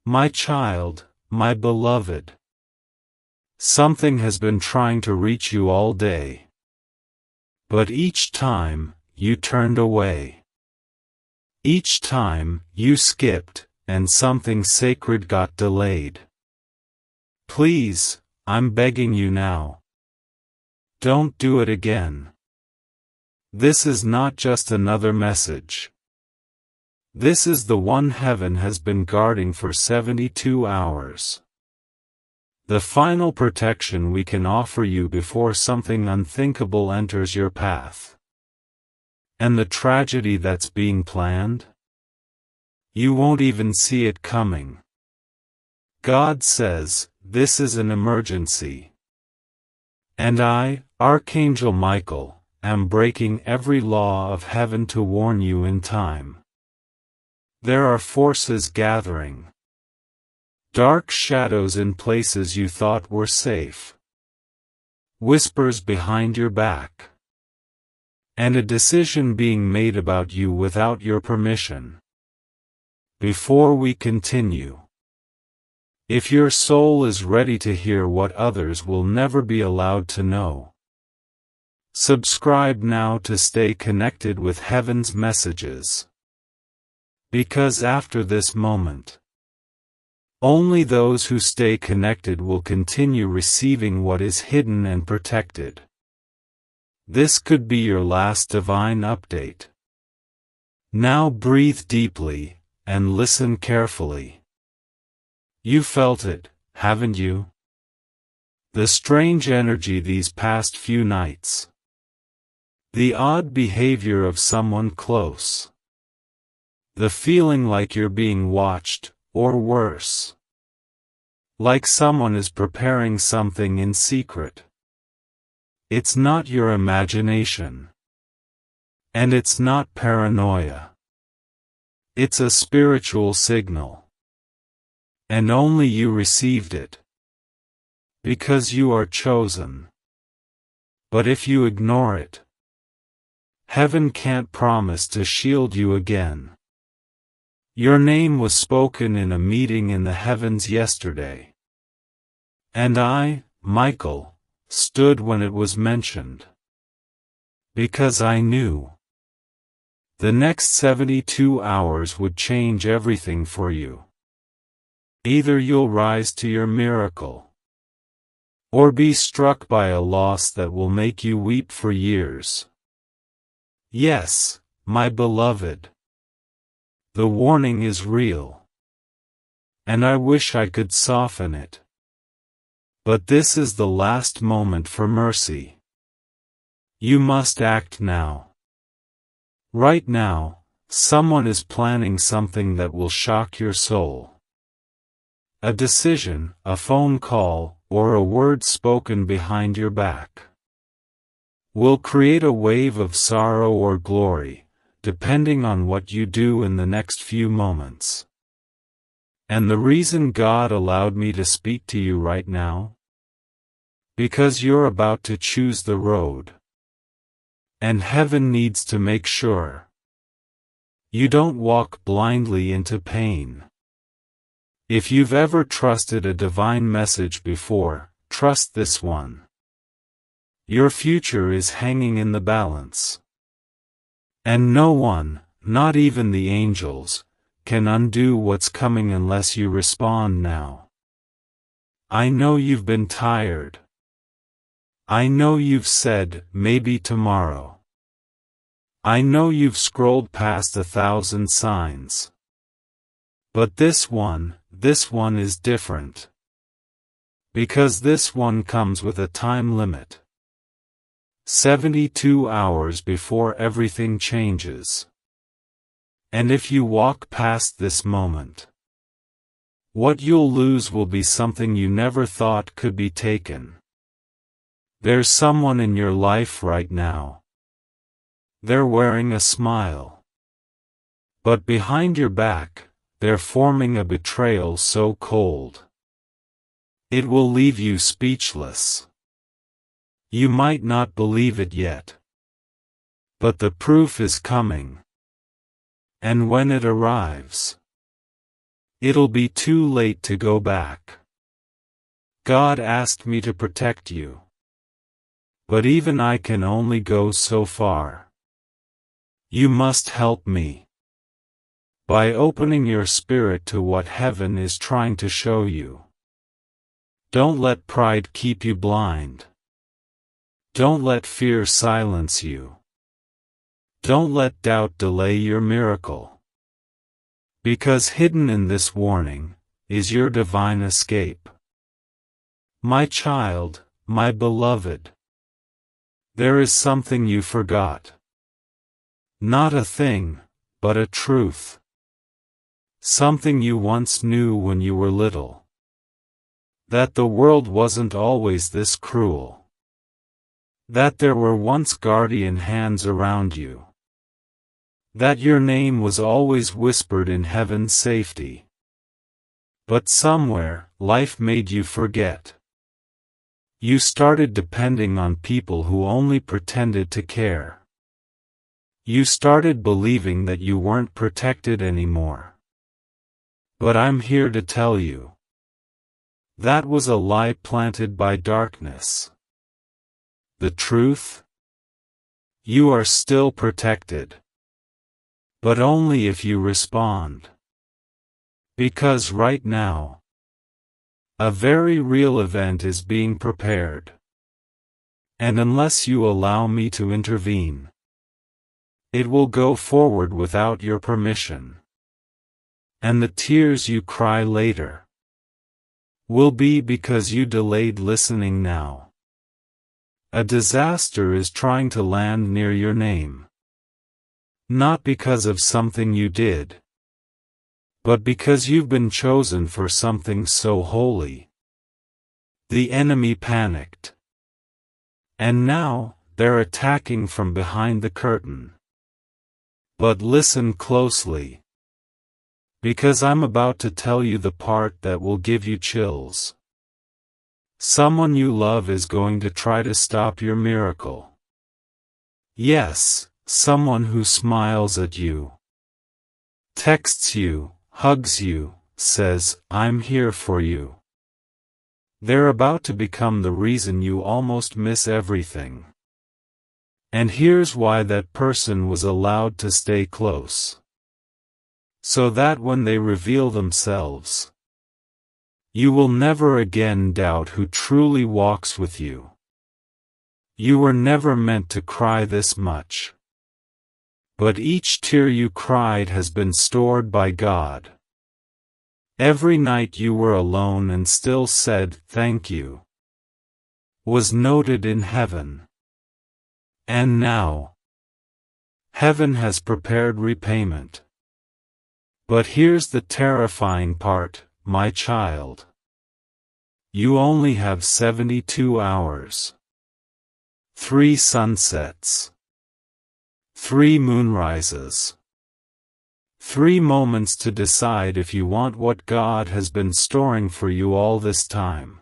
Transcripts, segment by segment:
My child, my beloved. Something has been trying to reach you all day. But each time, you turned away. Each time, you skipped, and something sacred got delayed. Please, I'm begging you now. Don't do it again. This is not just another message. This is the one heaven has been guarding for 72 hours. The final protection we can offer you before something unthinkable enters your path. And the tragedy that's being planned? You won't even see it coming. God says, this is an emergency. And I, Archangel Michael, am breaking every law of heaven to warn you in time. There are forces gathering. Dark shadows in places you thought were safe. Whispers behind your back. And a decision being made about you without your permission. Before we continue, if your soul is ready to hear what others will never be allowed to know, subscribe now to stay connected with heaven's messages. Because after this moment, only those who stay connected will continue receiving what is hidden and protected. This could be your last divine update. Now breathe deeply, and listen carefully. You felt it, haven't you? The strange energy these past few nights. The odd behavior of someone close. The feeling like you're being watched, or worse. Like someone is preparing something in secret. It's not your imagination. And it's not paranoia. It's a spiritual signal. And only you received it. Because you are chosen. But if you ignore it, heaven can't promise to shield you again. Your name was spoken in a meeting in the heavens yesterday. And I, Michael, stood when it was mentioned. Because I knew. The next 72 hours would change everything for you. Either you'll rise to your miracle, or be struck by a loss that will make you weep for years. Yes, my beloved. The warning is real. And I wish I could soften it. But this is the last moment for mercy. You must act now. Right now, someone is planning something that will shock your soul. A decision, a phone call, or a word spoken behind your back will create a wave of sorrow or glory, depending on what you do in the next few moments. And the reason God allowed me to speak to you right now? Because you're about to choose the road. And heaven needs to make sure you don't walk blindly into pain. If you've ever trusted a divine message before, trust this one. Your future is hanging in the balance. And no one, not even the angels, can undo what's coming unless you respond now. I know you've been tired. I know you've said, maybe tomorrow. I know you've scrolled past 1,000 signs. But this one is different. Because this one comes with a time limit. 72 hours before everything changes. And if you walk past this moment, what you'll lose will be something you never thought could be taken. There's someone in your life right now. They're wearing a smile. But behind your back, they're forming a betrayal so cold. It will leave you speechless. You might not believe it yet. But the proof is coming. And when it arrives, It'll be too late to go back. God asked me to protect you. But even I can only go so far. You must help me. By opening your spirit to what heaven is trying to show you. Don't let pride keep you blind. Don't let fear silence you. Don't let doubt delay your miracle. Because hidden in this warning is your divine escape. My child, my beloved. There is something you forgot. Not a thing, but a truth. Something you once knew when you were little. That the world wasn't always this cruel. That there were once guardian hands around you. That your name was always whispered in heaven's safety. But somewhere, life made you forget. You started depending on people who only pretended to care. You started believing that you weren't protected anymore. But I'm here to tell you. That was a lie planted by darkness. The truth? You are still protected. But only if you respond. Because right now, a very real event is being prepared. And unless you allow me to intervene, it will go forward without your permission. And the tears you cry later will be because you delayed listening now. A disaster is trying to land near your name. Not because of something you did, but because you've been chosen for something so holy. The enemy panicked. And now, they're attacking from behind the curtain. But listen closely. Because I'm about to tell you the part that will give you chills. Someone you love is going to try to stop your miracle. Yes, someone who smiles at you, texts you, hugs you, says, "I'm here for you." They're about to become the reason you almost miss everything. And here's why that person was allowed to stay close. So that when they reveal themselves, you will never again doubt who truly walks with you. You were never meant to cry this much. But each tear you cried has been stored by God. Every night you were alone and still said, "Thank you," was noted in heaven. And now, heaven has prepared repayment. But here's the terrifying part, my child. You only have 72 hours. 3 sunsets. 3 moonrises. 3 moments to decide if you want what God has been storing for you all this time.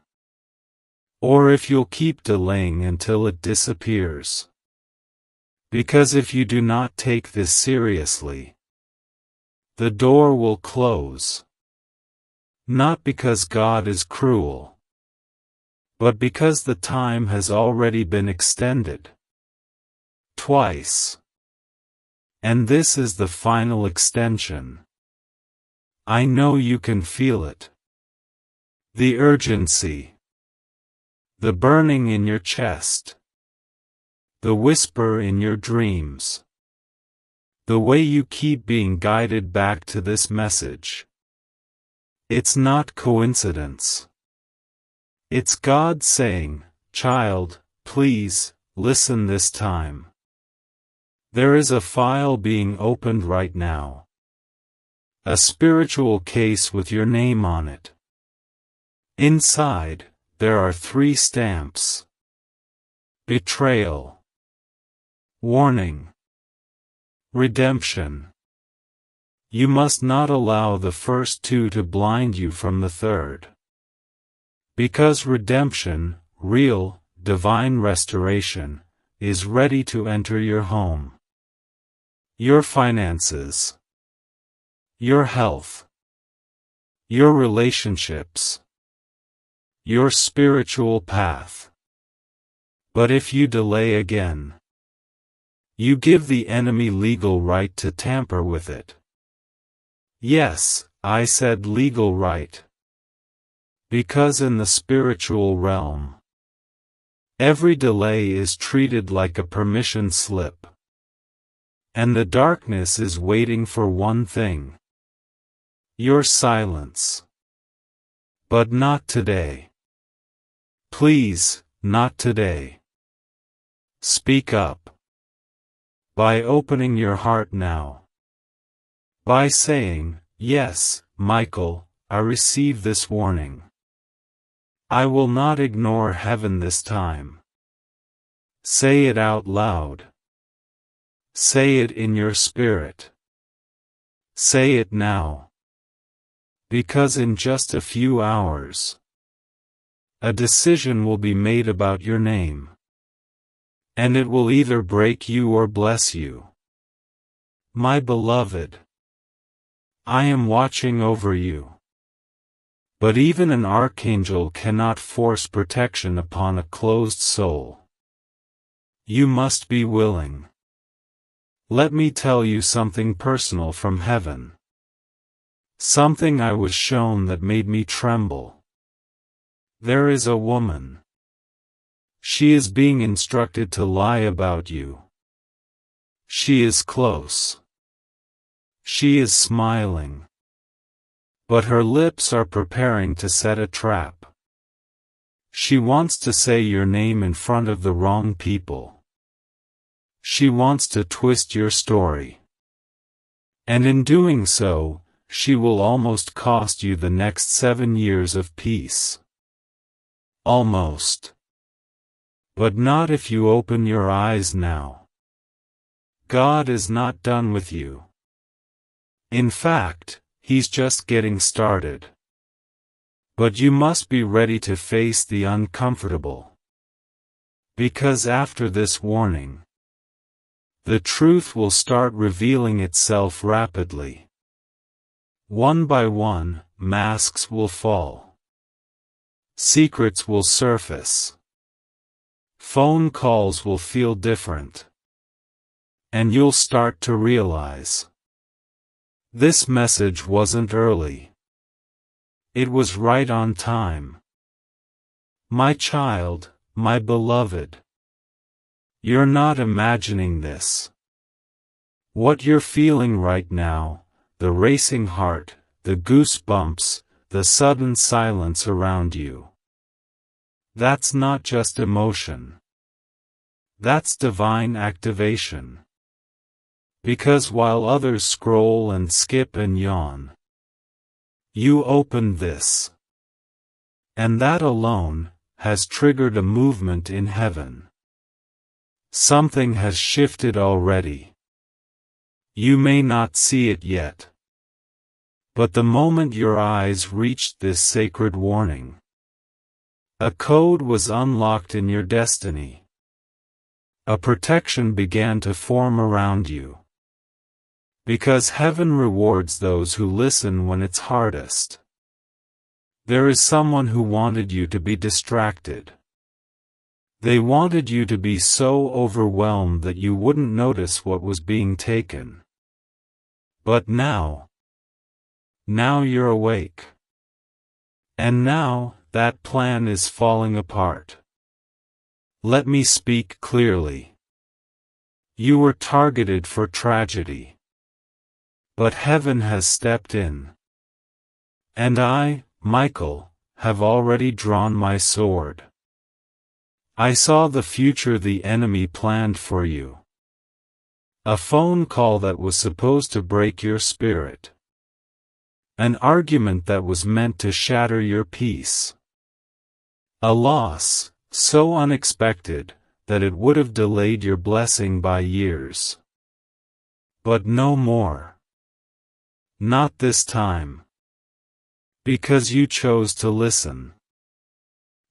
Or if you'll keep delaying until it disappears. Because if you do not take this seriously, the door will close. Not because God is cruel, but because the time has already been extended. Twice. And this is the final extension. I know you can feel it. The urgency. The burning in your chest. The whisper in your dreams. The way you keep being guided back to this message. It's not coincidence. It's God saying, "Child, please, listen this time." There is a file being opened right now. A spiritual case with your name on it. Inside, there are 3 stamps. Betrayal. Warning. Redemption. You must not allow the first 2 to blind you from the third. Because redemption, real, divine restoration, is ready to enter your home. Your finances. Your health. your relationships, your spiritual path. But if you delay again, you give the enemy legal right to tamper with it. Yes, I said legal right. Because in the spiritual realm, every delay is treated like a permission slip. And the darkness is waiting for one thing: your silence. But not today. Please, not today. Speak up. By opening your heart now. By saying, "Yes, Michael, I receive this warning. I will not ignore heaven this time." Say it out loud. Say it in your spirit. Say it now. Because in just a few hours, a decision will be made about your name. And it will either break you or bless you. My beloved, I am watching over you. But even an archangel cannot force protection upon a closed soul. You must be willing. Let me tell you something personal from heaven. Something I was shown that made me tremble. There is a woman. She is being instructed to lie about you. She is close. She is smiling. But her lips are preparing to set a trap. She wants to say your name in front of the wrong people. She wants to twist your story. And in doing so, she will almost cost you the next 7 years of peace. Almost. But not if you open your eyes now. God is not done with you. In fact, He's just getting started. But you must be ready to face the uncomfortable. Because after this warning, the truth will start revealing itself rapidly. One by one, masks will fall. Secrets will surface. Phone calls will feel different. And you'll start to realize, this message wasn't early. It was right on time. My child, my beloved. You're not imagining this. What you're feeling right now, the racing heart, the goosebumps, the sudden silence around you. That's not just emotion. That's divine activation. Because while others scroll and skip and yawn, you opened this. And that alone has triggered a movement in heaven. Something has shifted already. You may not see it yet. But the moment your eyes reached this sacred warning, a code was unlocked in your destiny. A protection began to form around you. Because heaven rewards those who listen when it's hardest. There is someone who wanted you to be distracted. They wanted you to be so overwhelmed that you wouldn't notice what was being taken. But now you're awake. And now, that plan is falling apart. Let me speak clearly. You were targeted for tragedy. But heaven has stepped in. And I, Michael, have already drawn my sword. I saw the future the enemy planned for you. A phone call that was supposed to break your spirit. An argument that was meant to shatter your peace. A loss, so unexpected, that it would have delayed your blessing by years. But no more. Not this time. Because you chose to listen.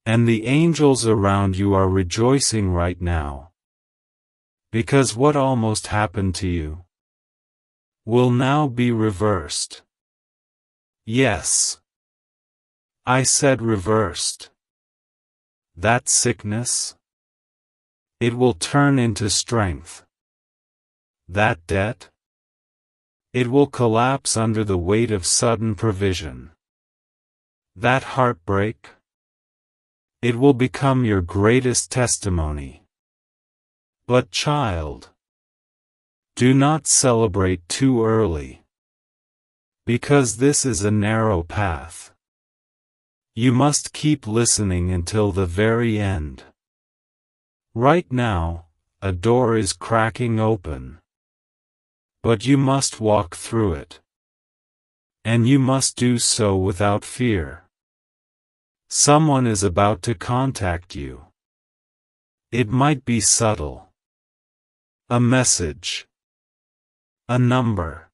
And the angels around you are rejoicing right now. Because what almost happened to you will now be reversed. Yes, I said reversed. That sickness? It will turn into strength. That debt? It will collapse under the weight of sudden provision. That heartbreak? It will become your greatest testimony. But child, do not celebrate too early. Because this is a narrow path. You must keep listening until the very end. Right now, a door is cracking open. But you must walk through it. And you must do so without fear. Someone is about to contact you. It might be subtle. A message. A number.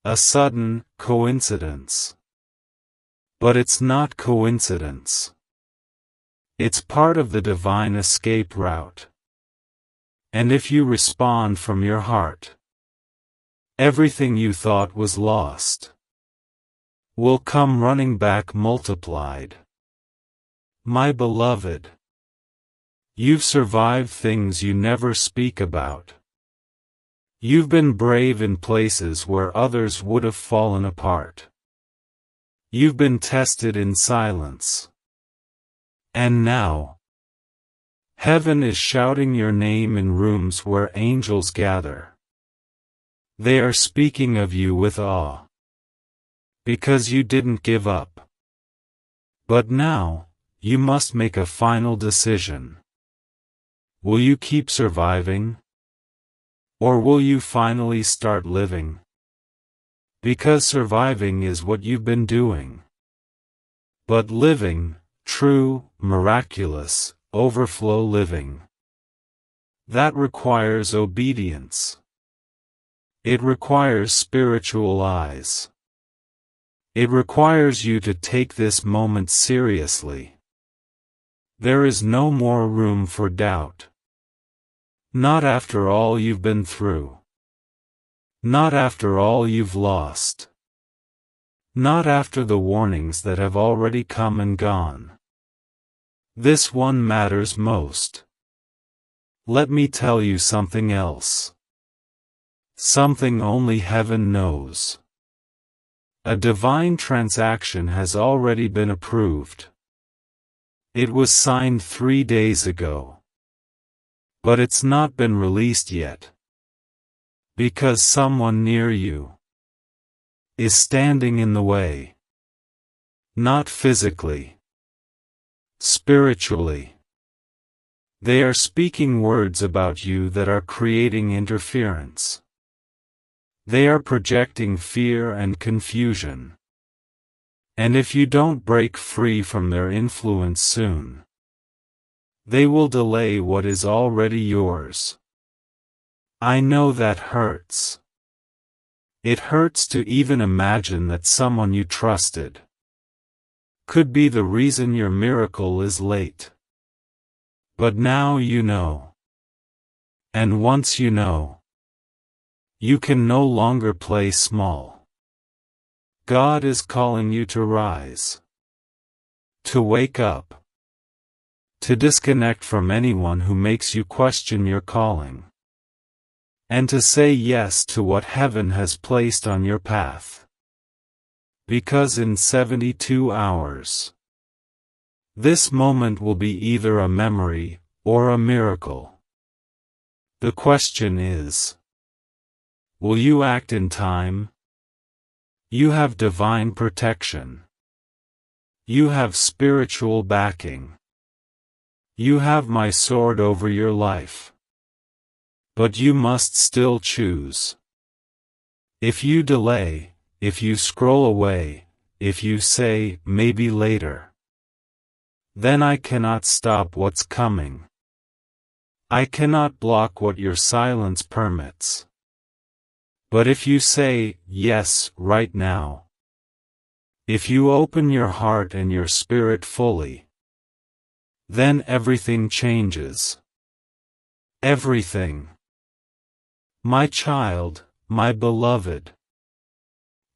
A sudden coincidence. But it's not coincidence. It's part of the divine escape route. And if you respond from your heart, everything you thought was lost will come running back multiplied. My beloved, you've survived things you never speak about. You've been brave in places where others would have fallen apart. You've been tested in silence. And now, heaven is shouting your name in rooms where angels gather. They are speaking of you with awe. Because you didn't give up. But now, you must make a final decision. Will you keep surviving? Or will you finally start living? Because surviving is what you've been doing. But living, true, miraculous, overflow living, that requires obedience. It requires spiritual eyes. It requires you to take this moment seriously. There is no more room for doubt. Not after all you've been through. Not after all you've lost. Not after the warnings that have already come and gone. This one matters most. Let me tell you something else. Something only heaven knows. A divine transaction has already been approved. It was signed 3 days ago. But it's not been released yet. Because someone near you is standing in the way. Not physically. Spiritually. They are speaking words about you that are creating interference. They are projecting fear and confusion. And if you don't break free from their influence soon, they will delay what is already yours. I know that hurts. It hurts to even imagine that someone you trusted could be the reason your miracle is late. But now you know. And once you know, you can no longer play small. God is calling you to rise. To wake up. To disconnect from anyone who makes you question your calling. And to say yes to what heaven has placed on your path. Because in 72 hours, this moment will be either a memory or a miracle. The question is, will you act in time? You have divine protection. You have spiritual backing. You have my sword over your life. But you must still choose. If you delay, if you scroll away, if you say, maybe later, then I cannot stop what's coming. I cannot block what your silence permits. But if you say, yes, right now, if you open your heart and your spirit fully, then everything changes. Everything. My child, my beloved.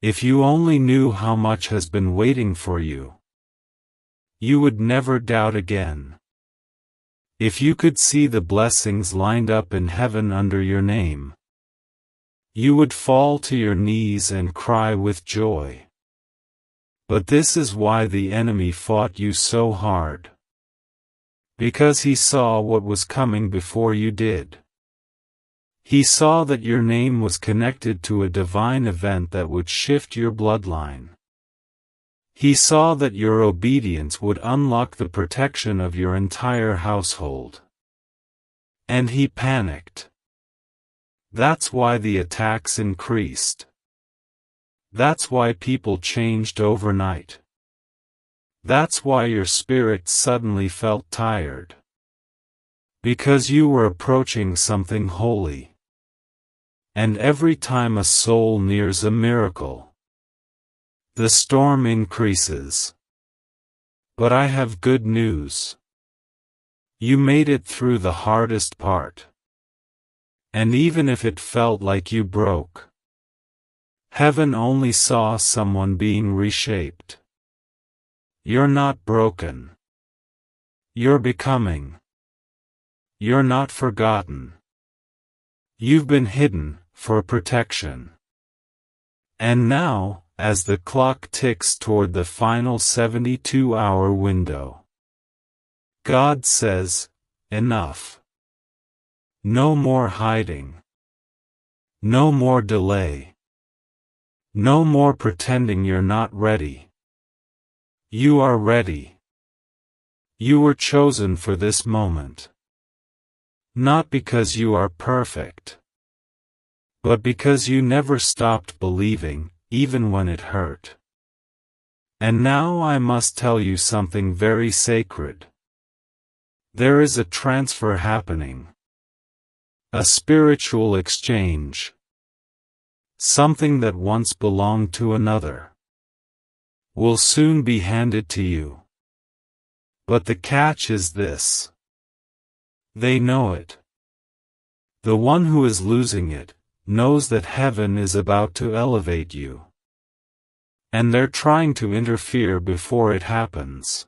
If you only knew how much has been waiting for you. You would never doubt again. If you could see the blessings lined up in heaven under your name, you would fall to your knees and cry with joy. But this is why the enemy fought you so hard. Because he saw what was coming before you did. He saw that your name was connected to a divine event that would shift your bloodline. He saw that your obedience would unlock the protection of your entire household. And he panicked. That's why the attacks increased. That's why people changed overnight. That's why your spirit suddenly felt tired. Because you were approaching something holy. And every time a soul nears a miracle, the storm increases. But I have good news. You made it through the hardest part. And even if it felt like you broke, heaven only saw someone being reshaped. You're not broken. You're becoming. You're not forgotten. You've been hidden, for protection. And now, as the clock ticks toward the final 72-hour window, God says, enough. No more hiding. No more delay. No more pretending you're not ready. You are ready. You were chosen for this moment. Not because you are perfect, but because you never stopped believing, even when it hurt. And now I must tell you something very sacred. There is a transfer happening. A spiritual exchange. Something that once belonged to another will soon be handed to you. But the catch is this. They know it. The one who is losing it knows that heaven is about to elevate you. And they're trying to interfere before it happens.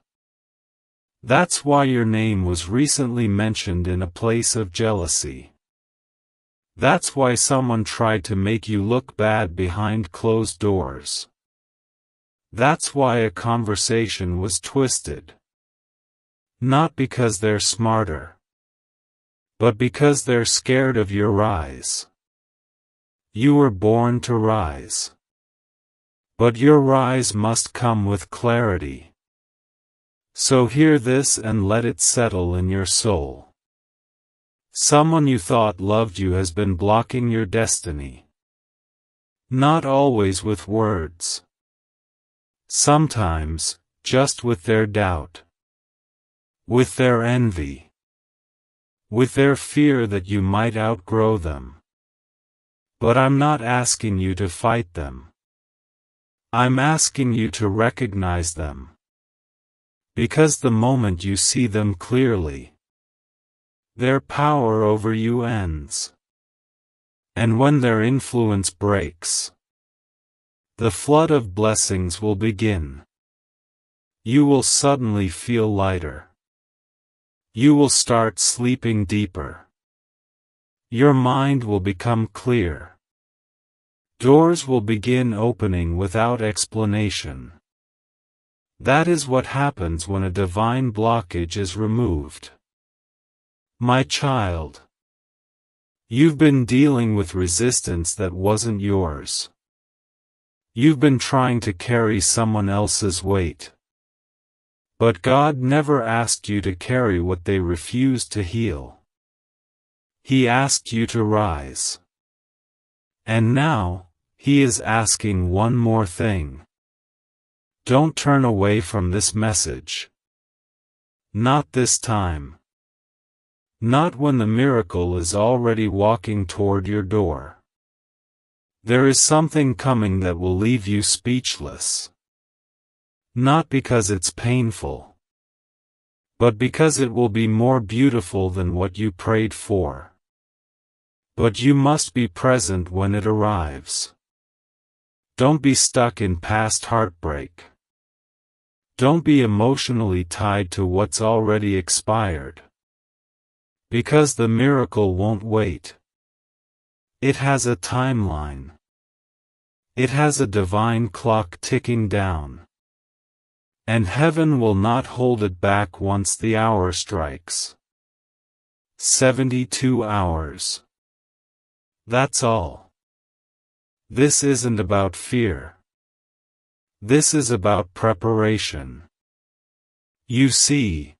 That's why your name was recently mentioned in a place of jealousy. That's why someone tried to make you look bad behind closed doors. That's why a conversation was twisted. Not because they're smarter, but because they're scared of your rise. You were born to rise. But your rise must come with clarity. So hear this and let it settle in your soul. Someone you thought loved you has been blocking your destiny. Not always with words. Sometimes, just with their doubt. With their envy. With their fear that you might outgrow them. But I'm not asking you to fight them. I'm asking you to recognize them. Because the moment you see them clearly, their power over you ends. And when their influence breaks, the flood of blessings will begin. You will suddenly feel lighter. You will start sleeping deeper. Your mind will become clear. Doors will begin opening without explanation. That is what happens when a divine blockage is removed. My child, you've been dealing with resistance that wasn't yours. You've been trying to carry someone else's weight. But God never asked you to carry what they refused to heal. He asked you to rise. And now, He is asking one more thing. Don't turn away from this message. Not this time. Not when the miracle is already walking toward your door. There is something coming that will leave you speechless. Not because it's painful, but because it will be more beautiful than what you prayed for. But you must be present when it arrives. Don't be stuck in past heartbreak. Don't be emotionally tied to what's already expired. Because the miracle won't wait. It has a timeline. It has a divine clock ticking down. And heaven will not hold it back once the hour strikes. 72 hours. That's all. This isn't about fear. This is about preparation. You see,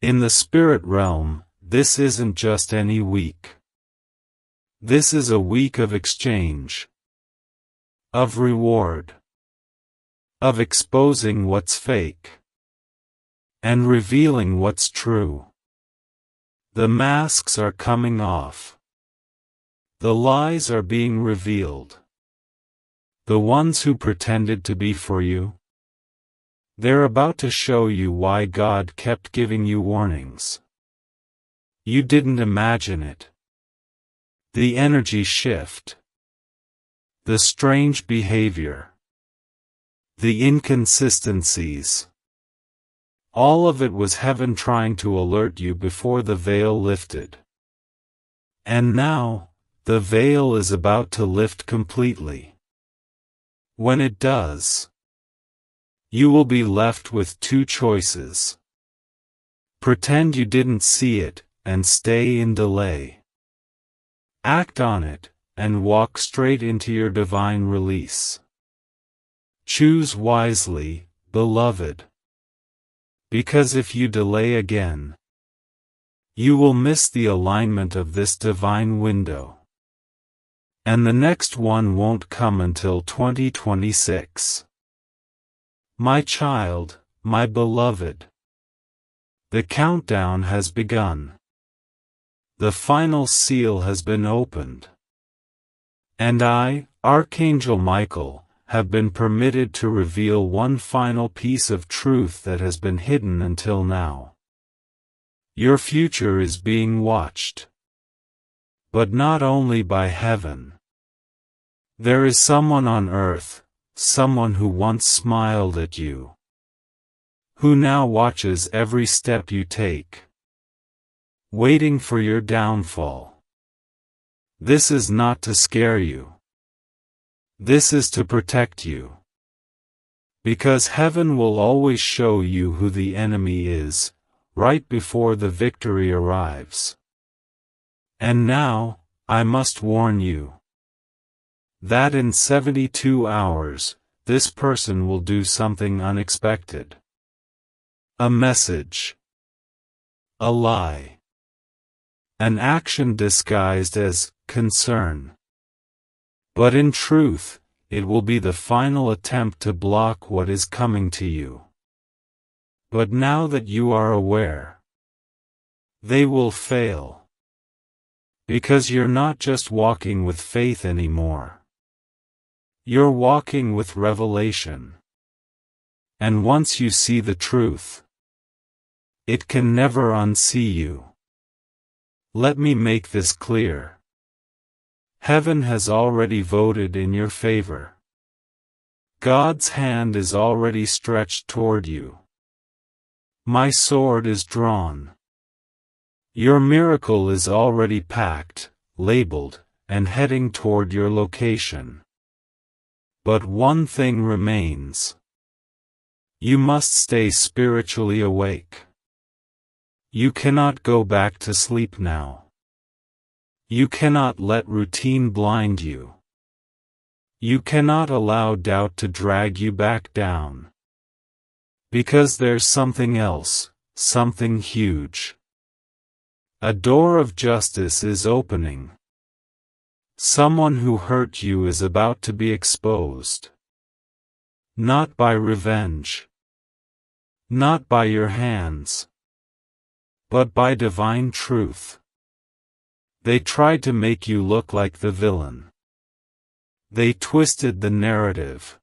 in the spirit realm, this isn't just any week. This is a week of exchange, of reward, of exposing what's fake, and revealing what's true. The masks are coming off. The lies are being revealed. The ones who pretended to be for you, they're about to show you why God kept giving you warnings. You didn't imagine it. The energy shift. The strange behavior. The inconsistencies. All of it was heaven trying to alert you before the veil lifted. And now, the veil is about to lift completely. When it does, you will be left with two choices. Pretend you didn't see it, and stay in delay. Act on it, and walk straight into your divine release. Choose wisely, beloved. Because if you delay again, you will miss the alignment of this divine window. And the next one won't come until 2026. My child, my beloved. The countdown has begun. The final seal has been opened. And I, Archangel Michael, have been permitted to reveal one final piece of truth that has been hidden until now. Your future is being watched. But not only by heaven. There is someone on earth, someone who once smiled at you, who now watches every step you take, waiting for your downfall. This is not to scare you. This is to protect you. Because heaven will always show you who the enemy is, right before the victory arrives. And now, I must warn you that in 72 hours, this person will do something unexpected. A message. A lie. An action disguised as concern. But in truth, it will be the final attempt to block what is coming to you. But now that you are aware, they will fail. Because you're not just walking with faith anymore. You're walking with revelation. And once you see the truth, it can never unsee you. Let me make this clear. Heaven has already voted in your favor. God's hand is already stretched toward you. My sword is drawn. Your miracle is already packed, labeled, and heading toward your location. But one thing remains. You must stay spiritually awake. You cannot go back to sleep now. You cannot let routine blind you. You cannot allow doubt to drag you back down. Because there's something else, something huge. A door of justice is opening. Someone who hurt you is about to be exposed. Not by revenge. Not by your hands. But by divine truth. They tried to make you look like the villain. They twisted the narrative.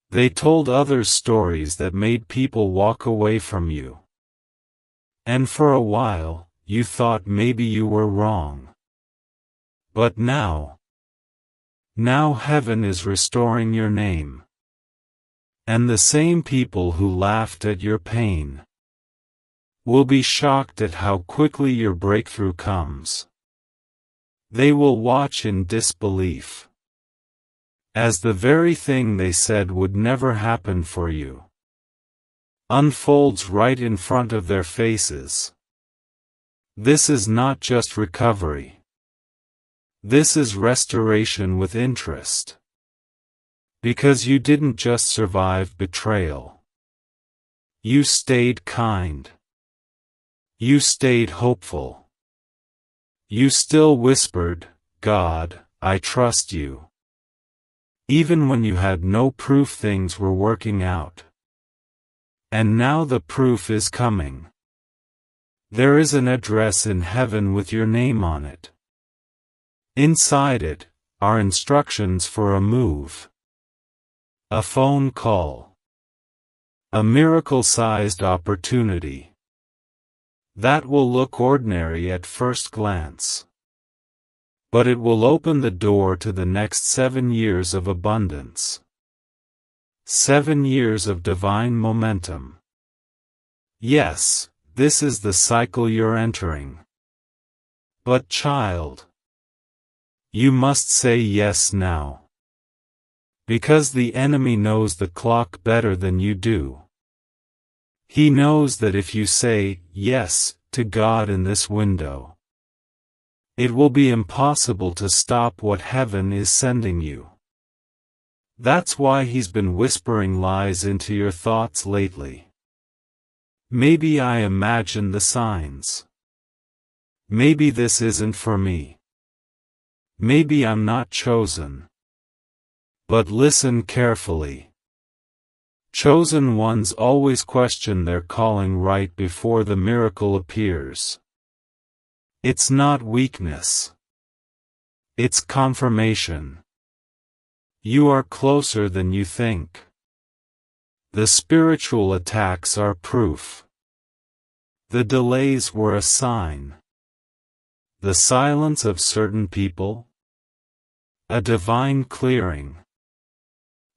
They told others stories that made people walk away from you. And for a while, you thought maybe you were wrong. But now heaven is restoring your name. And the same people who laughed at your pain will be shocked at how quickly your breakthrough comes. They will watch in disbelief, as the very thing they said would never happen for you unfolds right in front of their faces. This is not just recovery. This is restoration with interest. Because you didn't just survive betrayal. You stayed kind. You stayed hopeful. You still whispered, "God, I trust you." Even when you had no proof things were working out. And now the proof is coming. There is an address in heaven with your name on it. Inside it are instructions for a move. A phone call. A miracle-sized opportunity. That will look ordinary at first glance. But it will open the door to the next 7 years of abundance. 7 years of divine momentum. Yes, this is the cycle you're entering. But child, you must say yes now. Because the enemy knows the clock better than you do. He knows that if you say yes to God in this window, it will be impossible to stop what heaven is sending you. That's why he's been whispering lies into your thoughts lately. Maybe I imagine the signs. Maybe this isn't for me. Maybe I'm not chosen. But listen carefully. Chosen ones always question their calling right before the miracle appears. It's not weakness. It's confirmation. You are closer than you think. The spiritual attacks are proof. The delays were a sign. The silence of certain people? A divine clearing.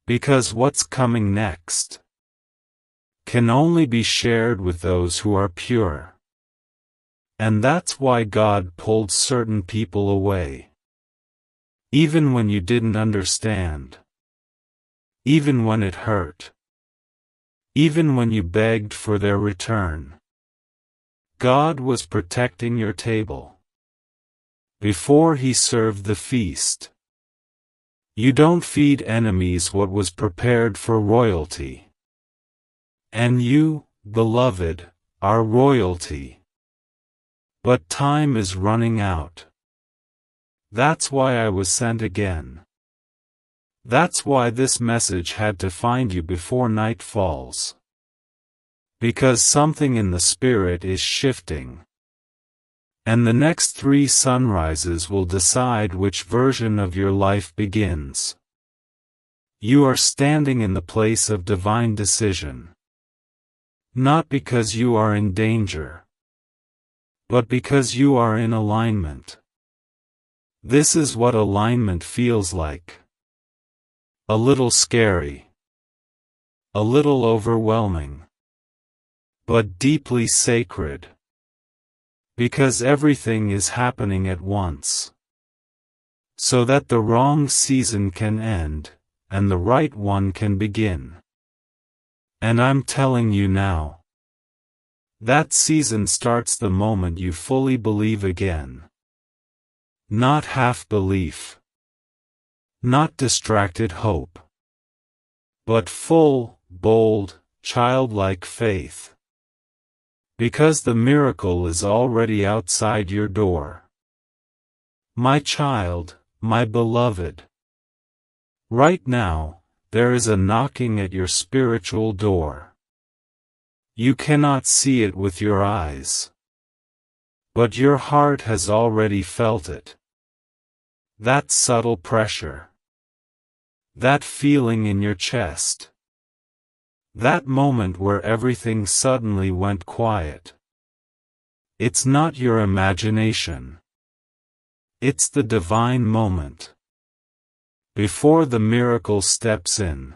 Because what's coming next can only be shared with those who are pure. And that's why God pulled certain people away. Even when you didn't understand. Even when it hurt. Even when you begged for their return. God was protecting your table. Before he served the feast. You don't feed enemies what was prepared for royalty. And you, beloved, are royalty. But time is running out. That's why I was sent again. That's why this message had to find you before night falls. Because something in the spirit is shifting. And the next 3 sunrises will decide which version of your life begins. You are standing in the place of divine decision. Not because you are in danger, but because you are in alignment. This is what alignment feels like. A little scary. A little overwhelming. But deeply sacred. Because everything is happening at once. So that the wrong season can end, and the right one can begin. And I'm telling you now. That season starts the moment you fully believe again. Not half belief. Not distracted hope. But full, bold, childlike faith. Because the miracle is already outside your door. My child, my beloved. Right now, there is a knocking at your spiritual door. You cannot see it with your eyes. But your heart has already felt it. That subtle pressure. That feeling in your chest. That moment where everything suddenly went quiet. It's not your imagination. It's the divine moment. Before the miracle steps in.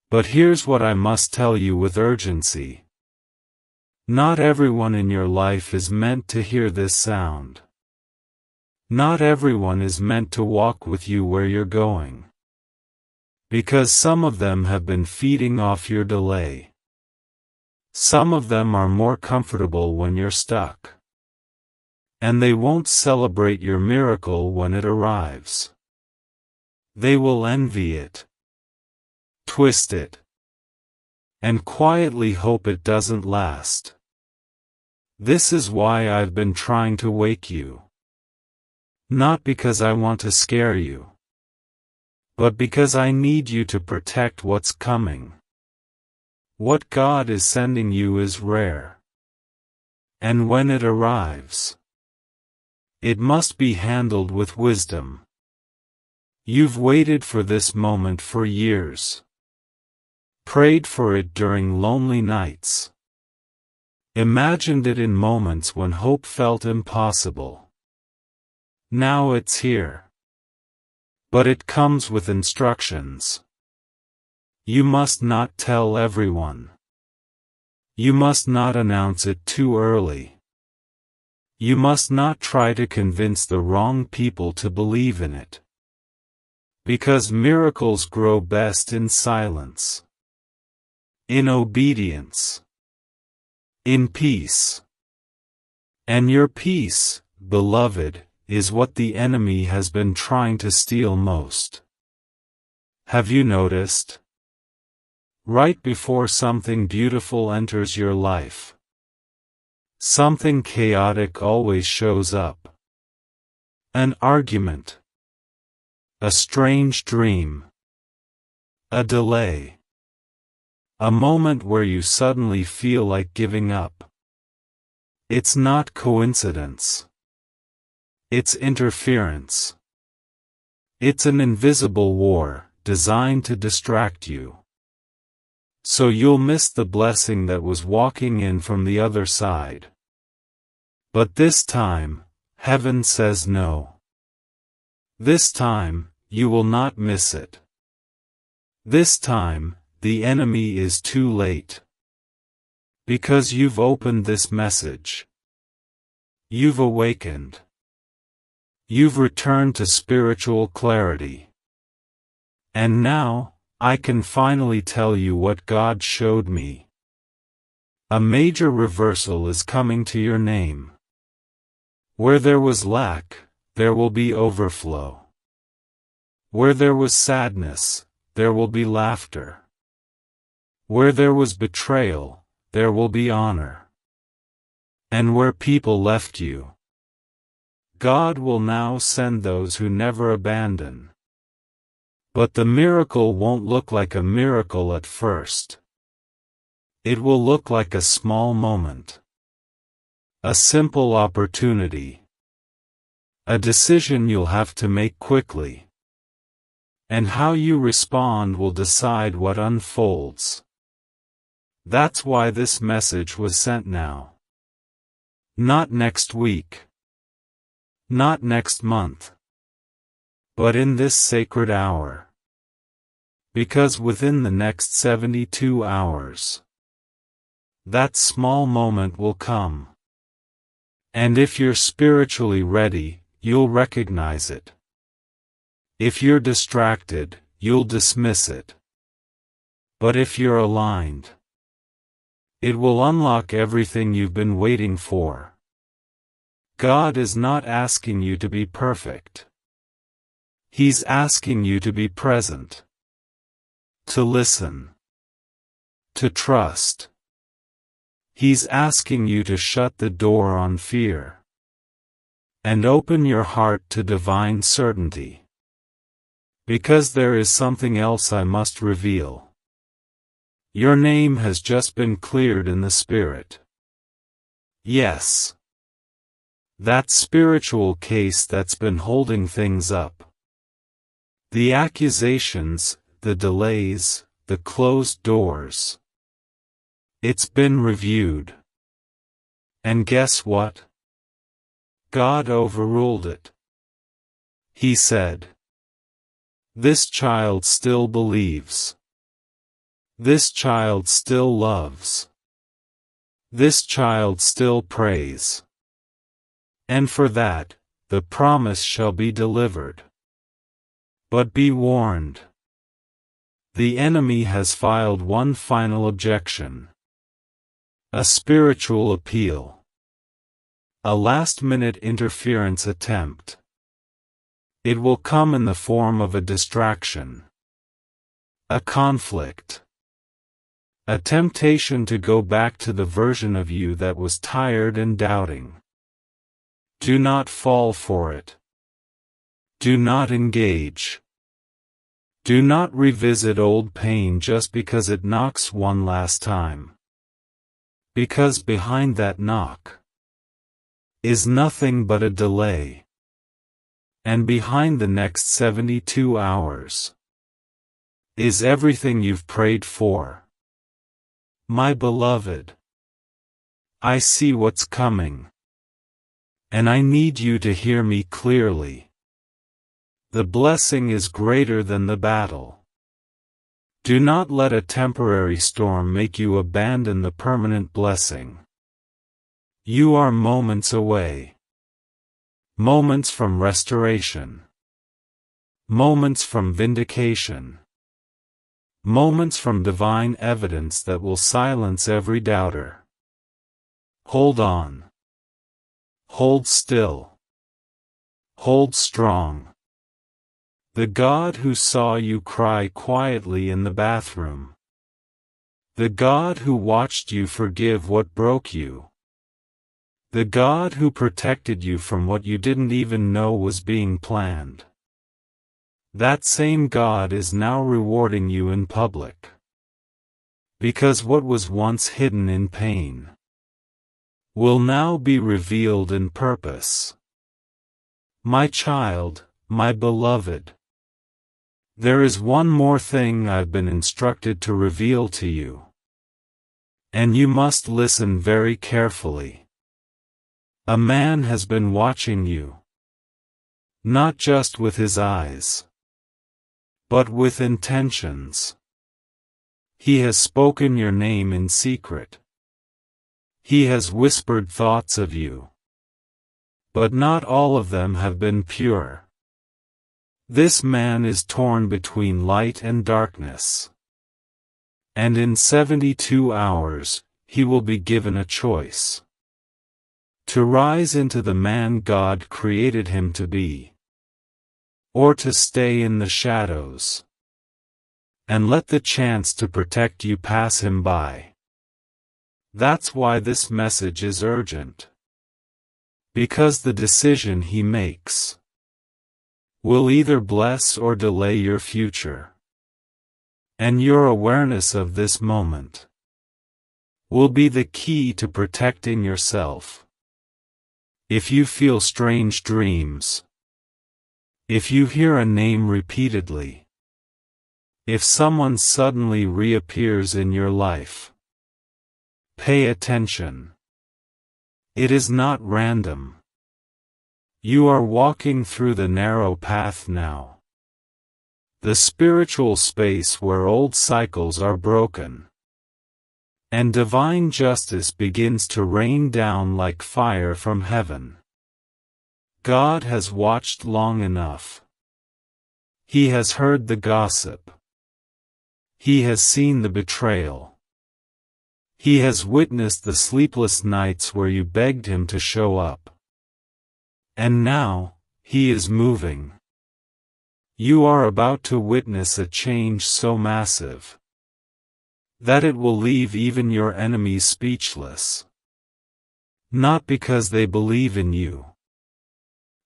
But here's what I must tell you with urgency. Not everyone in your life is meant to hear this sound. Not everyone is meant to walk with you where you're going. Because some of them have been feeding off your delay. Some of them are more comfortable when you're stuck. And they won't celebrate your miracle when it arrives. They will envy it, twist it, and quietly hope it doesn't last. This is why I've been trying to wake you. Not because I want to scare you, but because I need you to protect what's coming. What God is sending you is rare. And when it arrives, it must be handled with wisdom. You've waited for this moment for years. Prayed for it during lonely nights. Imagined it in moments when hope felt impossible. Now it's here. But it comes with instructions. You must not tell everyone. You must not announce it too early. You must not try to convince the wrong people to believe in it. Because miracles grow best in silence. In obedience. In peace. And your peace, beloved, is what the enemy has been trying to steal most. Have you noticed? Right before something beautiful enters your life, something chaotic always shows up. An argument. A strange dream. A delay. A moment where you suddenly feel like giving up. It's not coincidence. It's interference. It's an invisible war, designed to distract you. So you'll miss the blessing that was walking in from the other side. But this time, heaven says no. This time, you will not miss it. This time, the enemy is too late. Because you've opened this message. You've awakened. You've returned to spiritual clarity. And now, I can finally tell you what God showed me. A major reversal is coming to your name. Where there was lack, there will be overflow. Where there was sadness, there will be laughter. Where there was betrayal, there will be honor. And where people left you, God will now send those who never abandon. But the miracle won't look like a miracle at first. It will look like a small moment. A simple opportunity. A decision you'll have to make quickly. And how you respond will decide what unfolds. That's why this message was sent now. Not next week. Not next month. But in this sacred hour. Because within the next 72 hours, that small moment will come. And if you're spiritually ready, you'll recognize it. If you're distracted, you'll dismiss it. But if you're aligned, it will unlock everything you've been waiting for. God is not asking you to be perfect. He's asking you to be present. To listen. To trust. He's asking you to shut the door on fear. And open your heart to divine certainty. Because there is something else I must reveal. Your name has just been cleared in the Spirit. Yes. That spiritual case that's been holding things up. The accusations, the delays, the closed doors. It's been reviewed. And guess what? God overruled it. He said, "This child still believes. This child still loves. This child still prays. And for that, the promise shall be delivered. But be warned. The enemy has filed one final objection. A spiritual appeal. A last-minute interference attempt. It will come in the form of a distraction. A conflict. A temptation to go back to the version of you that was tired and doubting. Do not fall for it. Do not engage. Do not revisit old pain just because it knocks one last time. Because behind that knock is nothing but a delay. And behind the next 72 hours is everything you've prayed for. My beloved, I see what's coming. And I need you to hear me clearly. The blessing is greater than the battle. Do not let a temporary storm make you abandon the permanent blessing. You are moments away. Moments from restoration. Moments from vindication. Moments from divine evidence that will silence every doubter. Hold on. Hold still. Hold strong. The God who saw you cry quietly in the bathroom. The God who watched you forgive what broke you. The God who protected you from what you didn't even know was being planned. That same God is now rewarding you in public. Because what was once hidden in pain will now be revealed in purpose. My child, my beloved, there is one more thing I've been instructed to reveal to you. And you must listen very carefully. A man has been watching you. Not just with his eyes, but with intentions. He has spoken your name in secret. He has whispered thoughts of you. But not all of them have been pure. This man is torn between light and darkness. And in 72 hours, he will be given a choice. To rise into the man God created him to be. Or to stay in the shadows. And let the chance to protect you pass him by. That's why this message is urgent. Because the decision he makes will either bless or delay your future. And your awareness of this moment will be the key to protecting yourself. If you feel strange dreams, if you hear a name repeatedly, if someone suddenly reappears in your life, pay attention. It is not random. You are walking through the narrow path now. The spiritual space where old cycles are broken. And divine justice begins to rain down like fire from heaven. God has watched long enough. He has heard the gossip. He has seen the betrayal. He has witnessed the sleepless nights where you begged him to show up. And now, he is moving. You are about to witness a change so massive that it will leave even your enemies speechless. Not because they believe in you,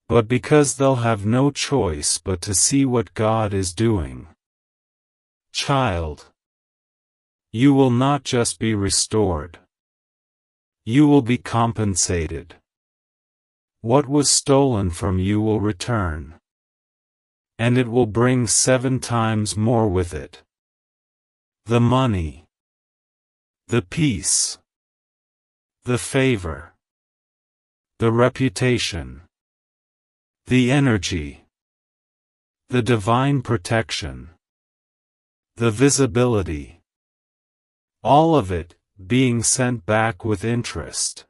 but because they'll have no choice but to see what God is doing. Child, you will not just be restored. You will be compensated. What was stolen from you will return. And it will bring 7 times more with it. The money, the peace, the favor, the reputation, the energy, the divine protection, the visibility, All of it, being sent back with interest.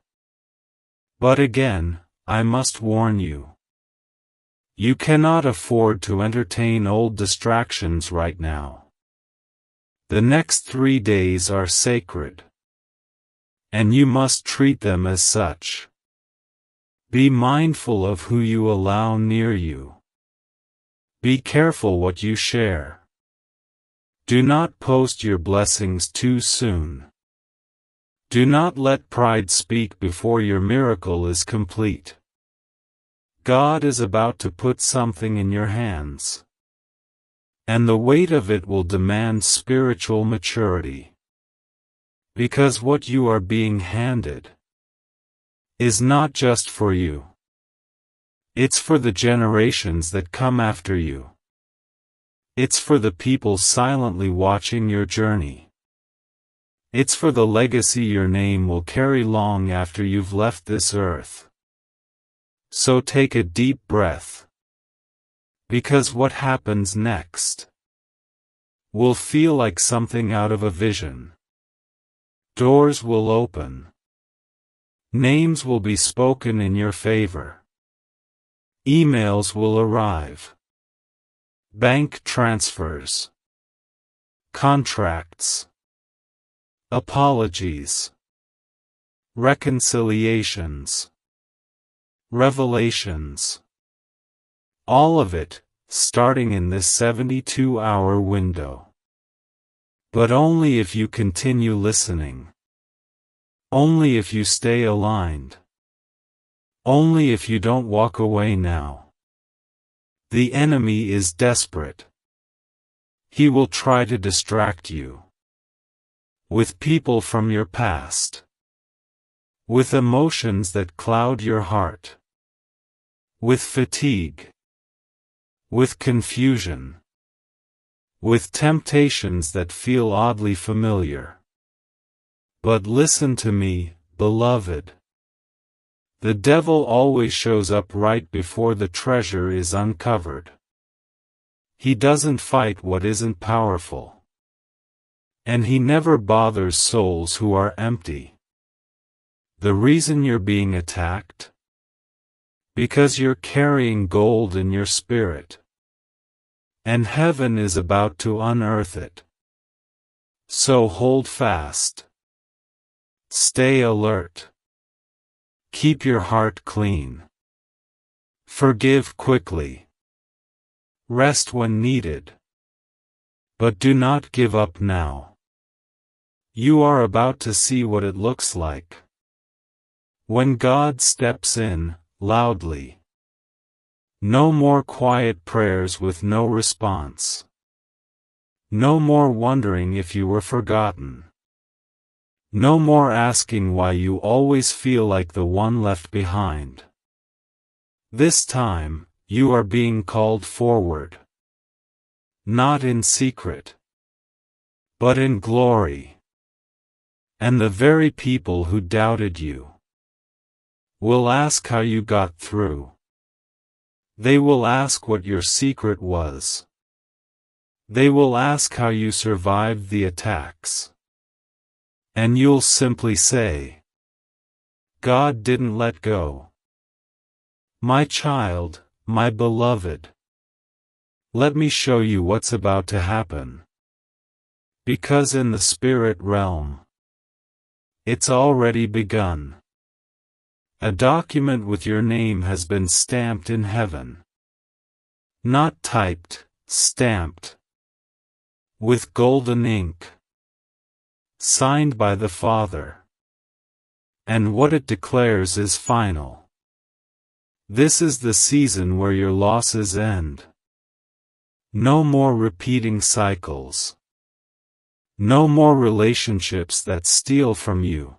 But again, I must warn you. You cannot afford to entertain old distractions right now. The next 3 days are sacred. And you must treat them as such. Be mindful of who you allow near you. Be careful what you share. Do not post your blessings too soon. Do not let pride speak before your miracle is complete. God is about to put something in your hands. And the weight of it will demand spiritual maturity. Because what you are being handed is not just for you. It's for the generations that come after you. It's for the people silently watching your journey. It's for the legacy your name will carry long after you've left this earth. So take a deep breath. Because what happens next will feel like something out of a vision. Doors will open. Names will be spoken in your favor. Emails will arrive. Bank transfers. Contracts. Apologies. Reconciliations. Revelations. All of it, starting in this 72-hour window. But only if you continue listening. Only if you stay aligned. Only if you don't walk away now. The enemy is desperate. He will try to distract you. With people from your past. With emotions that cloud your heart. With fatigue. With confusion. With temptations that feel oddly familiar. But listen to me, beloved. The devil always shows up right before the treasure is uncovered. He doesn't fight what isn't powerful. And he never bothers souls who are empty. The reason you're being attacked? Because you're carrying gold in your spirit. And heaven is about to unearth it. So hold fast. Stay alert. Keep your heart clean. Forgive quickly. Rest when needed. But do not give up now. You are about to see what it looks like when God steps in, loudly. No more quiet prayers with no response. No more wondering if you were forgotten. No more asking why you always feel like the one left behind. This time, you are being called forward. Not in secret, but in glory. And the very people who doubted you will ask how you got through. They will ask what your secret was. They will ask how you survived the attacks. And you'll simply say, God didn't let go. My child, my beloved. Let me show you what's about to happen. Because in the spirit realm, it's already begun. A document with your name has been stamped in heaven. Not typed, stamped. With golden ink. Signed by the Father. And what it declares is final. This is the season where your losses end. No more repeating cycles. No more relationships that steal from you.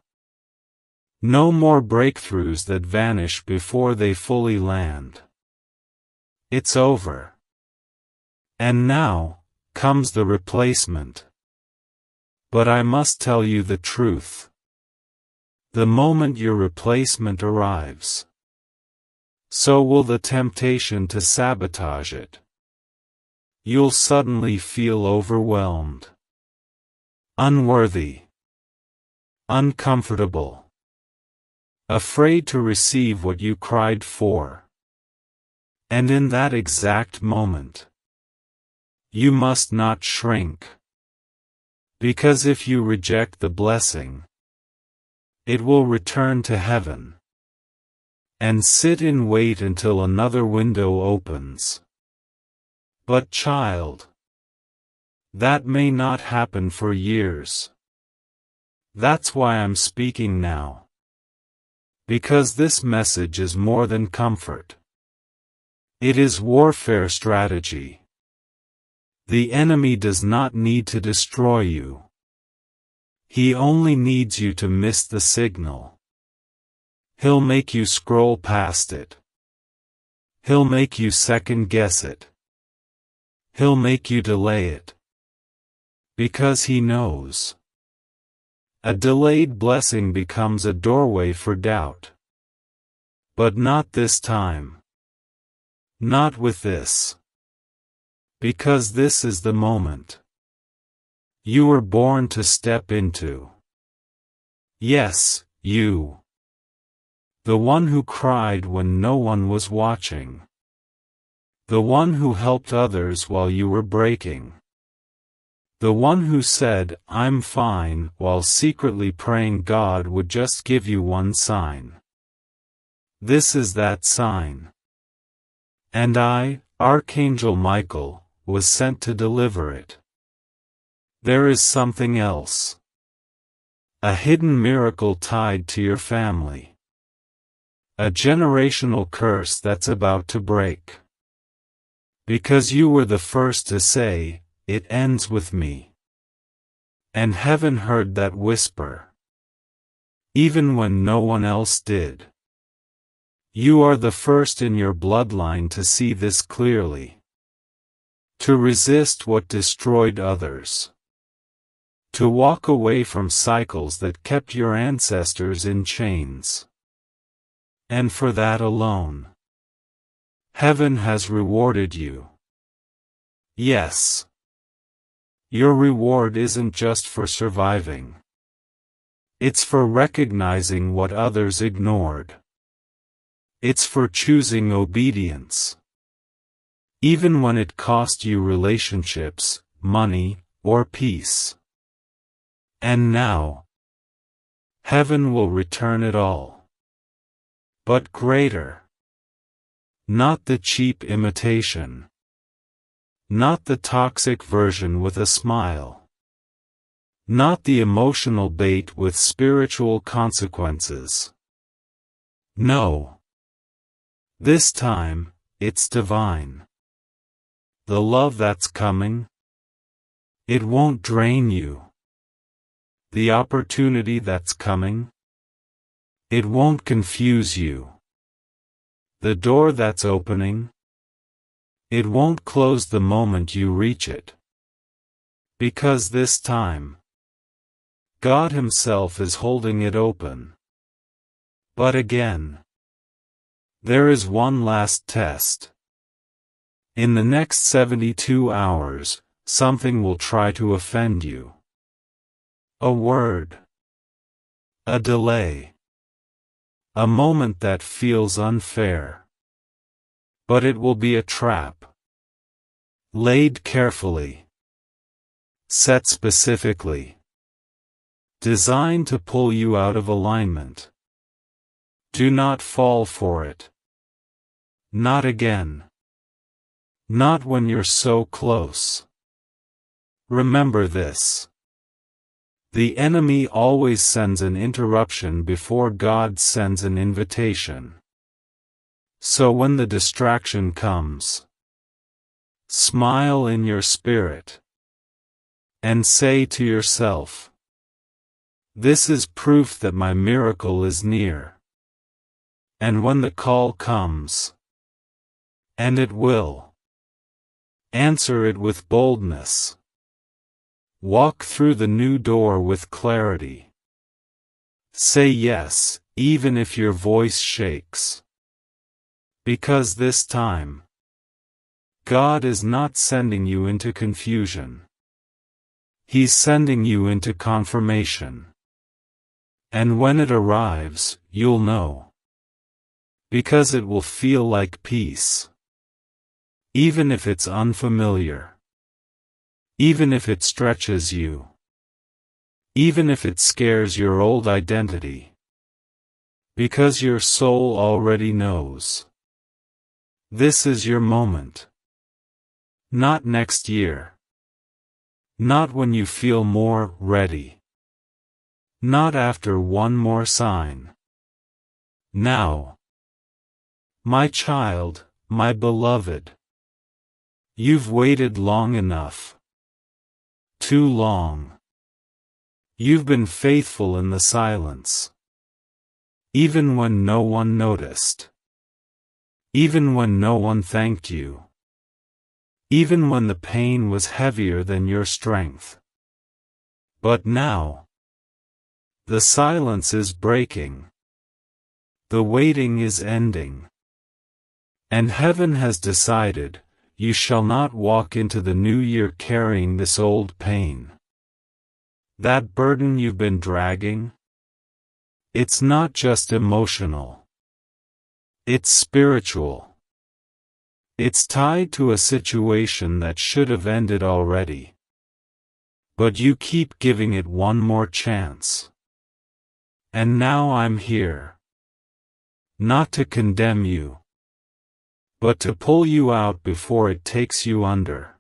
No more breakthroughs that vanish before they fully land. It's over. And now comes the replacement. But I must tell you the truth. The moment your replacement arrives, so will the temptation to sabotage it. You'll suddenly feel overwhelmed. Unworthy. uncomfortable, afraid to receive what you cried for. And in that exact moment, you must not shrink. Because if you reject the blessing, it will return to heaven and sit in wait until another window opens. But child, that may not happen for years. That's why I'm speaking now. Because this message is more than comfort. It is warfare strategy. The enemy does not need to destroy you. He only needs you to miss the signal. He'll make you scroll past it. He'll make you second guess it. He'll make you delay it. Because he knows. A delayed blessing becomes a doorway for doubt. But not this time. Not with this. Because this is the moment you were born to step into. Yes, you. The one who cried when no one was watching. The one who helped others while you were breaking. The one who said, "I'm fine," while secretly praying God would just give you one sign. This is that sign. And I, Archangel Michael, was sent to deliver it. There is something else. A hidden miracle tied to your family. A generational curse that's about to break. Because you were the first to say, "It ends with me." And heaven heard that whisper. Even when no one else did. You are the first in your bloodline to see this clearly. To resist what destroyed others. To walk away from cycles that kept your ancestors in chains. And for that alone, heaven has rewarded you. Yes. Your reward isn't just for surviving. It's for recognizing what others ignored. It's for choosing obedience. Even when it cost you relationships, money, or peace. And now, heaven will return it all. But greater. Not the cheap imitation. Not the toxic version with a smile. Not the emotional bait with spiritual consequences. No. This time, it's divine. The love that's coming, it won't drain you. The opportunity that's coming, it won't confuse you. The door that's opening, it won't close the moment you reach it. Because this time, God Himself is holding it open. But again, there is one last test. In the next 72 hours, something will try to offend you. A word. A delay. A moment that feels unfair. But it will be a trap. Laid carefully. Set specifically. Designed to pull you out of alignment. Do not fall for it. Not again. Not when you're so close. Remember this. The enemy always sends an interruption before God sends an invitation. So when the distraction comes, smile in your spirit. And say to yourself, "This is proof that my miracle is near." And when the call comes, and it will, answer it with boldness. Walk through the new door with clarity. Say yes, even if your voice shakes. Because this time, God is not sending you into confusion. He's sending you into confirmation. And when it arrives, you'll know. Because it will feel like peace. Even if it's unfamiliar. Even if it stretches you. Even if it scares your old identity. Because your soul already knows. This is your moment. Not next year. Not when you feel more ready. Not after one more sign. Now. My child, my beloved. You've waited long enough. Too long. You've been faithful in the silence. Even when no one noticed. Even when no one thanked you. Even when the pain was heavier than your strength. But now, the silence is breaking. The waiting is ending. And heaven has decided, you shall not walk into the new year carrying this old pain. That burden you've been dragging? It's not just emotional. It's spiritual. It's tied to a situation that should have ended already. But you keep giving it one more chance. And now I'm here. Not to condemn you. But to pull you out before it takes you under.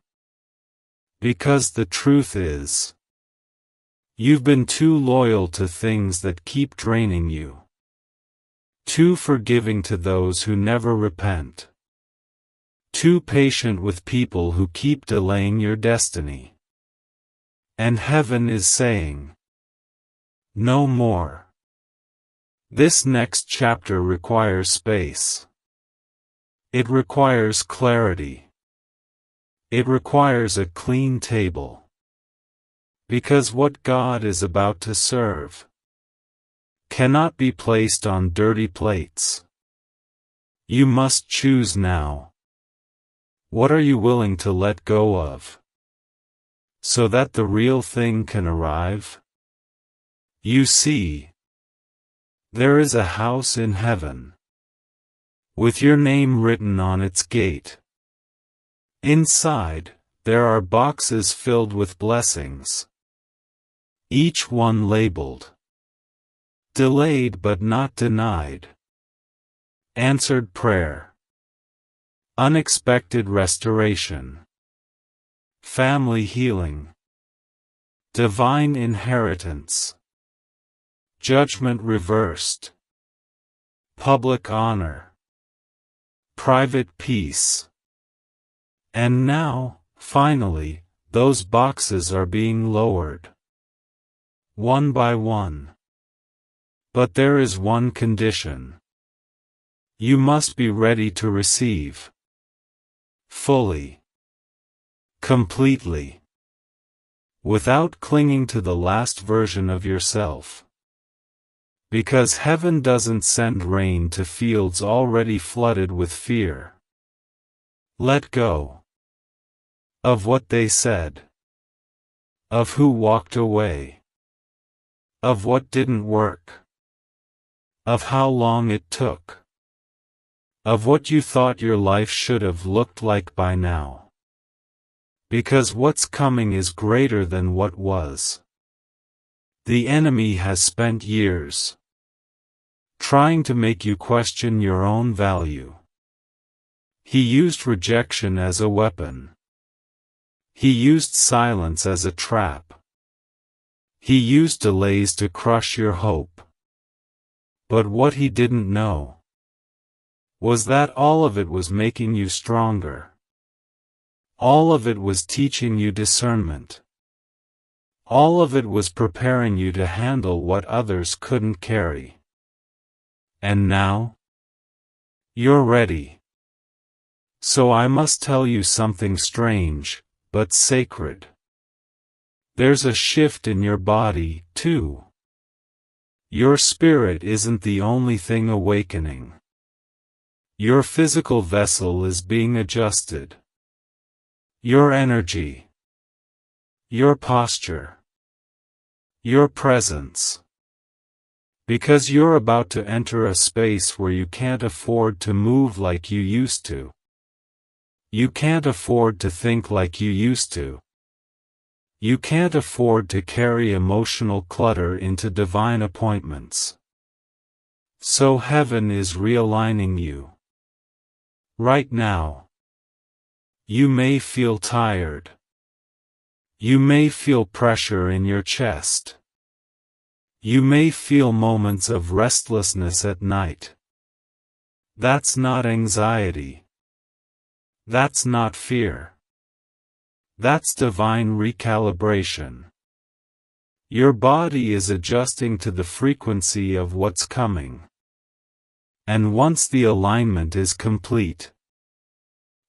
Because the truth is, you've been too loyal to things that keep draining you. Too forgiving to those who never repent. Too patient with people who keep delaying your destiny. And heaven is saying, no more. This next chapter requires space. It requires clarity. It requires a clean table. Because what God is about to serve cannot be placed on dirty plates. You must choose now. What are you willing to let go of? So that the real thing can arrive? You see, there is a house in heaven. With your name written on its gate. Inside, there are boxes filled with blessings. Each one labeled. Delayed but not denied. Answered prayer. Unexpected restoration. Family healing. Divine inheritance. Judgment reversed. Public honor. Private peace. And now, finally, those boxes are being lowered. One by one. But there is one condition. You must be ready to receive. Fully. Completely. Without clinging to the last version of yourself. Because heaven doesn't send rain to fields already flooded with fear. Let go. Of what they said. Of who walked away. Of what didn't work. Of how long it took. Of what you thought your life should have looked like by now. Because what's coming is greater than what was. The enemy has spent years trying to make you question your own value. He used rejection as a weapon. He used silence as a trap. He used delays to crush your hope. But what he didn't know was that all of it was making you stronger. All of it was teaching you discernment. All of it was preparing you to handle what others couldn't carry. And now? You're ready. So I must tell you something strange, but sacred. There's a shift in your body, too. Your spirit isn't the only thing awakening. Your physical vessel is being adjusted. Your energy. Your posture. Your presence. Because you're about to enter a space where you can't afford to move like you used to. You can't afford to think like you used to. You can't afford to carry emotional clutter into divine appointments. So heaven is realigning you. Right now. You may feel tired. You may feel pressure in your chest. You may feel moments of restlessness at night. That's not anxiety. That's not fear. That's divine recalibration. Your body is adjusting to the frequency of what's coming. And once the alignment is complete,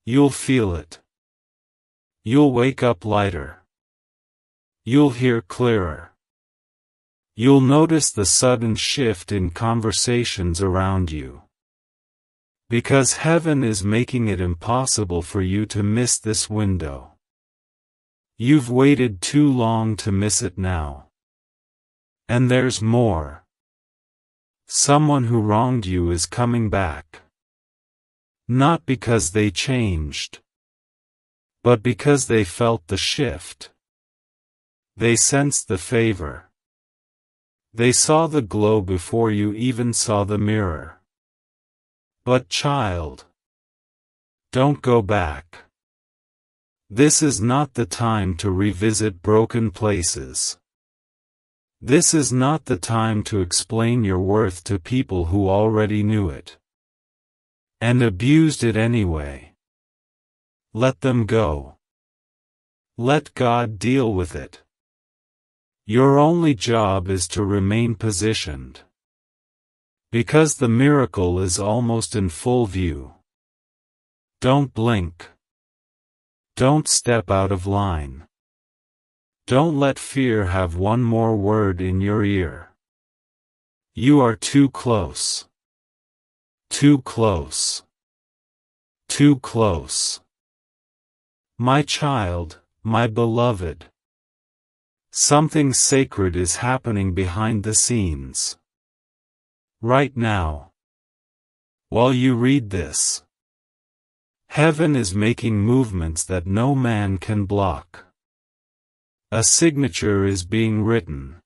you'll feel it. You'll wake up lighter. You'll hear clearer. You'll notice the sudden shift in conversations around you. Because heaven is making it impossible for you to miss this window. You've waited too long to miss it now. And there's more. Someone who wronged you is coming back. Not because they changed, but because they felt the shift. They sensed the favor. They saw the glow before you even saw the mirror. But child, don't go back. This is not the time to revisit broken places. This is not the time to explain your worth to people who already knew it. And abused it anyway. Let them go. Let God deal with it. Your only job is to remain positioned. Because the miracle is almost in full view. Don't blink. Don't step out of line. Don't let fear have one more word in your ear. You are too close. Too close. Too close. My child, my beloved. Something sacred is happening behind the scenes. Right now. While you read this. Heaven is making movements that no man can block. A signature is being written.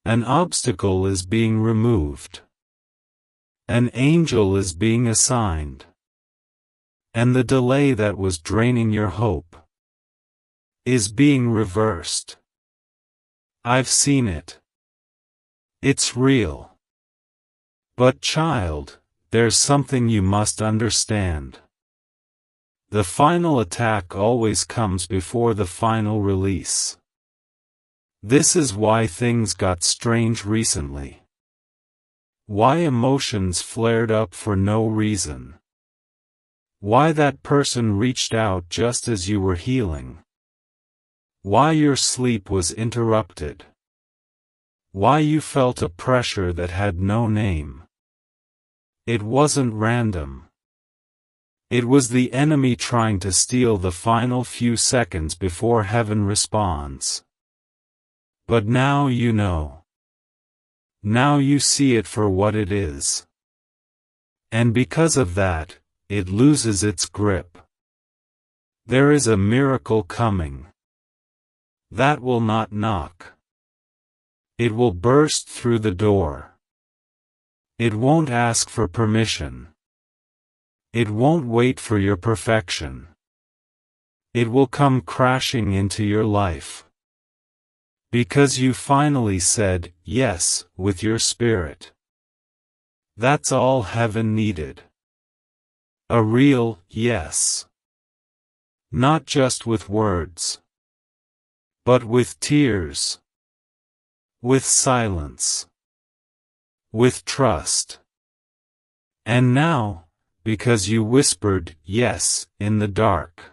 An obstacle is being removed. An angel is being assigned. And the delay that was draining your hope is being reversed. I've seen it. It's real. But child, there's something you must understand. The final attack always comes before the final release. This is why things got strange recently. Why emotions flared up for no reason. Why that person reached out just as you were healing. Why your sleep was interrupted. Why you felt a pressure that had no name. It wasn't random. It was the enemy trying to steal the final few seconds before heaven responds. But now you know. Now you see it for what it is. And because of that, it loses its grip. There is a miracle coming. That will not knock. It will burst through the door. It won't ask for permission. It won't wait for your perfection. It will come crashing into your life. Because you finally said yes with your spirit. That's all heaven needed. A real yes. Not just with words. But with tears. With silence. With trust. And now, because you whispered yes in the dark,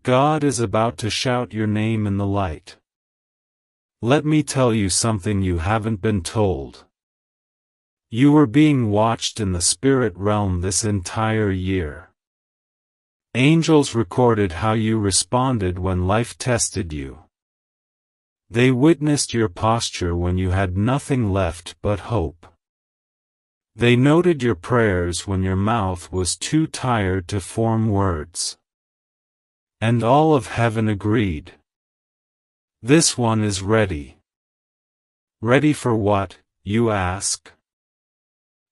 God is about to shout your name in the light. Let me tell you something you haven't been told. You were being watched in the spirit realm this entire year. Angels recorded how you responded when life tested you. They witnessed your posture when you had nothing left but hope. They noted your prayers when your mouth was too tired to form words. And all of heaven agreed. This one is ready. Ready for what, you ask?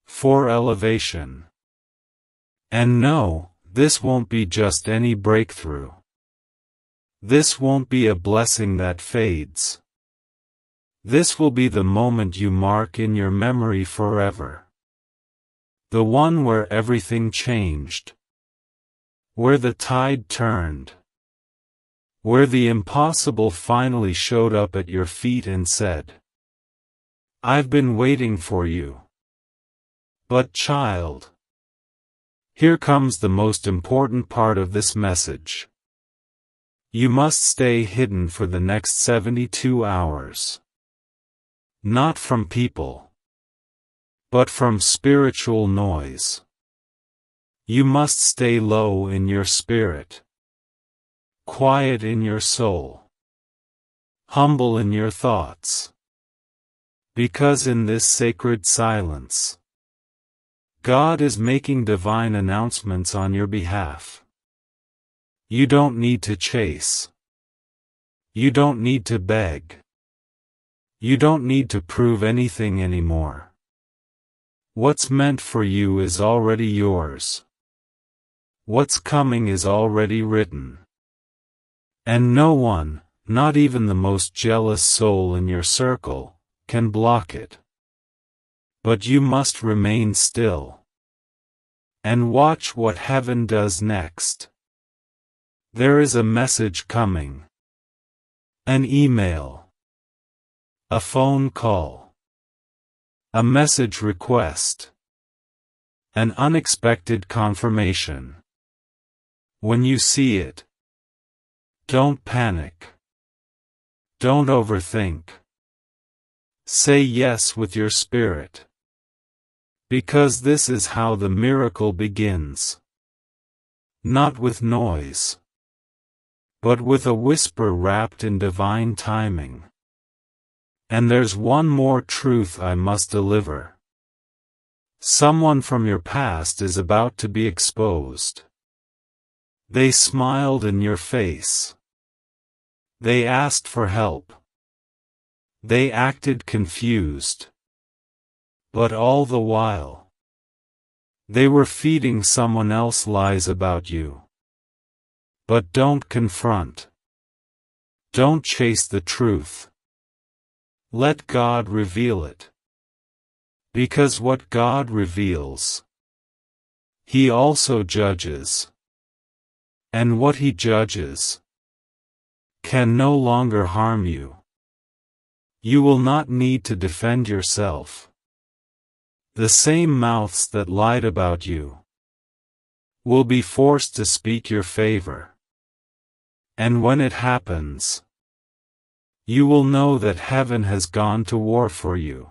For elevation. And no, this won't be just any breakthrough. This won't be a blessing that fades. This will be the moment you mark in your memory forever. The one where everything changed. Where the tide turned. Where the impossible finally showed up at your feet and said, "I've been waiting for you." But child, here comes the most important part of this message. You must stay hidden for the next 72 hours. Not from people, but from spiritual noise. You must stay low in your spirit, quiet in your soul, humble in your thoughts. Because in this sacred silence, God is making divine announcements on your behalf. You don't need to chase. You don't need to beg. You don't need to prove anything anymore. What's meant for you is already yours. What's coming is already written. And no one, not even the most jealous soul in your circle, can block it. But you must remain still. And watch what heaven does next. There is a message coming. An email. A phone call. A message request. An unexpected confirmation. When you see it, don't panic. Don't overthink. Say yes with your spirit. Because this is how the miracle begins. Not with noise, but with a whisper wrapped in divine timing. And there's one more truth I must deliver. Someone from your past is about to be exposed. They smiled in your face. They asked for help. They acted confused. But all the while, they were feeding someone else lies about you. But don't confront. Don't chase the truth. Let God reveal it. Because what God reveals, He also judges. And what He judges can no longer harm you. You will not need to defend yourself. The same mouths that lied about you will be forced to speak your favor. And when it happens, you will know that heaven has gone to war for you.